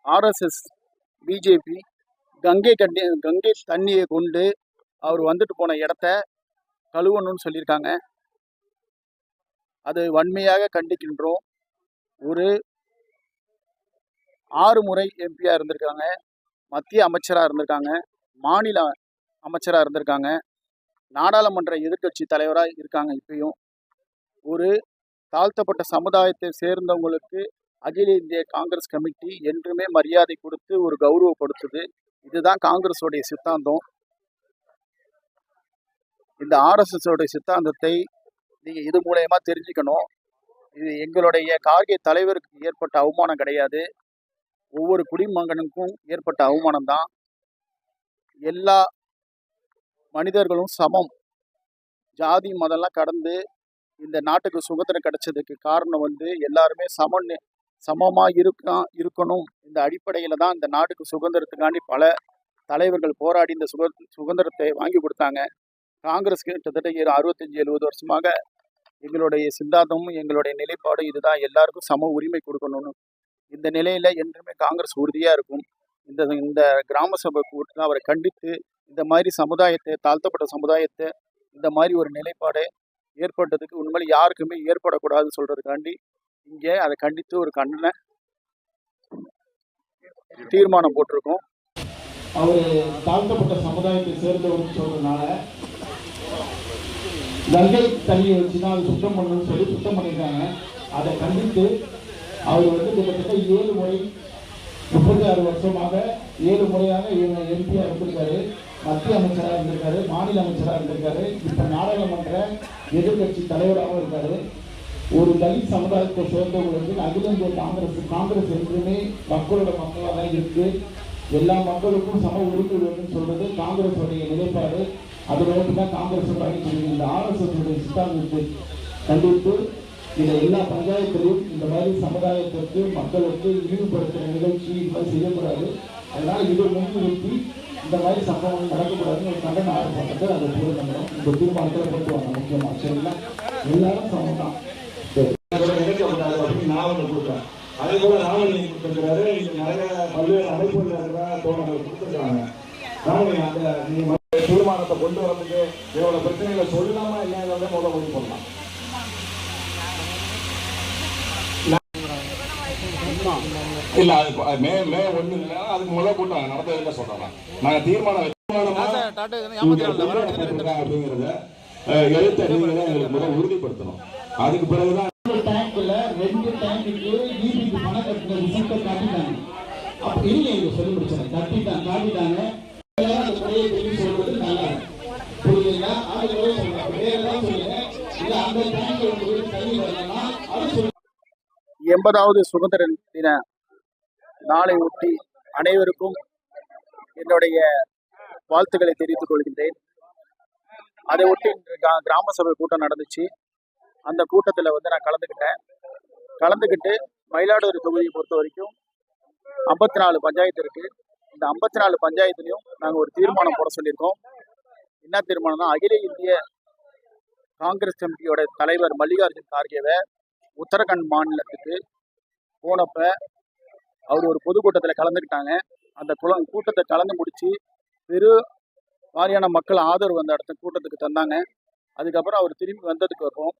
RSS, BJP Ganga தண்ணியை கொண்டு அவர் வந்துட்டு போன இடத்த கழுவணும்னு சொல்லியிருக்காங்க. அது வன்மையாக கண்டிக்கின்றோம். ஒரு 6 முறை எம்பியாக இருந்திருக்காங்க, மத்திய அமைச்சராக இருந்திருக்காங்க, மாநில அமைச்சராக இருந்திருக்காங்க, நாடாளுமன்ற எதிர்க்கட்சி தலைவராக இருக்காங்க. இப்பயும் ஒரு தாழ்த்தப்பட்ட சமுதாயத்தை சேர்ந்தவங்களுக்கு அகில இந்திய காங்கிரஸ் கமிட்டி என்றுமே மரியாதை கொடுத்து ஒரு கௌரவப்படுத்துது. இதுதான் காங்கிரஸோடைய சித்தாந்தம். இந்த ஆர்எஸ்எஸ் உடைய சித்தாந்தத்தை நீங்க இது மூலயமா தெரிஞ்சுக்கணும். இது எங்களுடைய கார்கே தலைவருக்கு ஏற்பட்ட அவமானம் கிடையாது, ஒவ்வொரு குடிமகனுக்கும் ஏற்பட்ட அவமானம் தான். எல்லா மனிதர்களும் சமம், ஜாதி மதம்லாம் கடந்து இந்த நாட்டுக்கு சுதந்திரம் கிடைச்சதுக்கு காரணம் எல்லாருமே சமமா இருக்கணும். இந்த அடிப்படையில தான் இந்த நாட்டுக்கு சுதந்திரத்துக்காண்டி பல தலைவர்கள் போராடி இந்த சுதந்திரத்தை வாங்கி கொடுத்தாங்க. காங்கிரஸ் கிட்டத்தட்ட 65-70 வருஷமாக எங்களுடைய சித்தாந்தமும் எங்களுடைய நிலைப்பாடும் இதுதான், எல்லாருக்கும் சம உரிமை கொடுக்கணும்னு. இந்த நிலையில என்றுமே காங்கிரஸ் உறுதியா இருக்கும். இந்த கிராம சபை கூட்டத்தில் அவரை கண்டித்து இந்த மாதிரி தாழ்த்தப்பட்ட சமுதாயத்தை இந்த மாதிரி ஒரு நிலைப்பாடை ஏற்பட்டதுக்கு உண்மையில யாருக்குமே ஏற்படக்கூடாதுன்னு சொல்றதுக்காண்டி இங்கே அதை கண்டித்து ஒரு கண்டன தீர்மானம் போட்டிருக்கோம். அவர் தாழ்த்தப்பட்ட சமுதாயத்தை சேர்ந்தவர்னு சொல்றதுனால கங்கை தண்ணியை வச்சுதான் அது சுத்தம் பண்ணணும்னு சொல்லி சுத்தம் பண்ணியிருக்காங்க. அதை கண்டித்து அவர் கிட்டத்தட்ட 7 முறை 36 வருஷமாக 7 முறையாக எம்பியாக இருந்திருக்காரு, மத்திய அமைச்சராக இருந்திருக்காரு, மாநில அமைச்சராக இருந்திருக்காரு, இப்போ நாடாளுமன்ற எதிர்கட்சி தலைவராகவும் இருக்காரு. ஒரு தலித் சமுதாயத்தை சேர்ந்தவங்களுக்கு அகில இந்திய காங்கிரஸ் என்றுமே மக்களோட மக்களாக தான் இருக்கு. எல்லா மக்களுக்கும் சம உரிமை வேணும்னு சொல்றது காங்கிரஸுடைய நிலைப்பாடு. அதை நோக்கி தான் காங்கிரஸ் பயணிச்சிருக்கு. இந்த ஆர்எஸ்எஸ் சித்தாந்தத்தை கண்டித்து இதை எல்லா பஞ்சாயத்திலையும் இந்த மாதிரி சமுதாயத்திற்கு மக்களுக்கு இழிவுபடுத்துகிற நிகழ்ச்சி இது மாதிரி செய்யக்கூடாது. அதனால இதை முன்னிறுத்தி இந்த மாதிரி சம்பவங்கள் நடக்கக்கூடாதுன்னு ஒரு கண்டன ஆர்ப்பாட்டத்தை அதை பூர்த்தி பண்ணணும். இந்த தீர்மானத்தில் போட்டுவாங்க. முக்கியமாக சரிங்களா, எல்லாரும் சமம் தான். நான் ஒன்று கொடுக்குறேன், அதே போல ராமலிங்க கொடுத்துருக்காரு. நிறைய பல்வேறு அமைப்புகள் தோழர்கள் கொடுத்துருக்காங்க. ராமலிங்க அந்த நீங்க தீர்மானத்தை கொண்டு வரதுக்கு இவரோட பிரச்சனைகளை சொல்லாம இல்லைங்கிறத முதல்ல முடிவு பண்ணலாம். இல்ல அது மே 1 அதுக்கு முதல் கூட்டம் நடந்ததுல சொல்றேன். நாங்க தீர்மானம் அப்படிங்கிறத எழுத்த நீங்க எங்களுக்கு முதல் உறுதிப்படுத்தணும். அதுக்கு பிறகுதான் டேங்க்ல 2 டேங்குக்கு ஈபிக்கு பணம் கட்டின ரிசிப்டை காட்டிட்டாங்க. அப்ப இல்லைங்க சொல்லி முடிச்சாங்க, காட்டிட்டாங்க. சொல்றது நல்லா புரியுதுங்களா? அது வேறதான் சொல்லுங்க. இல்ல அந்த டேங்க் தண்ணி வரலன்னா அது சொல்லுங்க. 80வது சுதந்திர தின நாளை ஒட்டி அனைவருக்கும் என்னுடைய வாழ்த்துக்களை தெரிவித்துக் கொள்கின்றேன். அதை ஒட்டி கிராம சபை கூட்டம் நடந்துச்சு. அந்த கூட்டத்தில் நான் கலந்துக்கிட்டு மயிலாடுதுறை தொகுதியை பொறுத்த வரைக்கும் 54 பஞ்சாயத்து இருக்கு. இந்த 54 பஞ்சாயத்துலையும் நாங்கள் ஒரு தீர்மானம் போட சொல்லியிருக்கோம். என்ன தீர்மானம்னா, அகில இந்திய காங்கிரஸ் கமிட்டியோட தலைவர் மல்லிகார்ஜுன் கார்கேவை உத்தரகாண்ட் மாநிலத்துக்கு போனப்ப அவர் ஒரு பொதுக்கூட்டத்தில் கலந்துக்கிட்டாங்க. அந்த கூட்டத்தை கலந்து முடிச்சு வாரியான மக்கள் ஆதரவு அந்த கூட்டத்துக்கு தந்தாங்க. அதுக்கப்புறம் அவர் திரும்பி வந்ததுக்கு அப்புறம்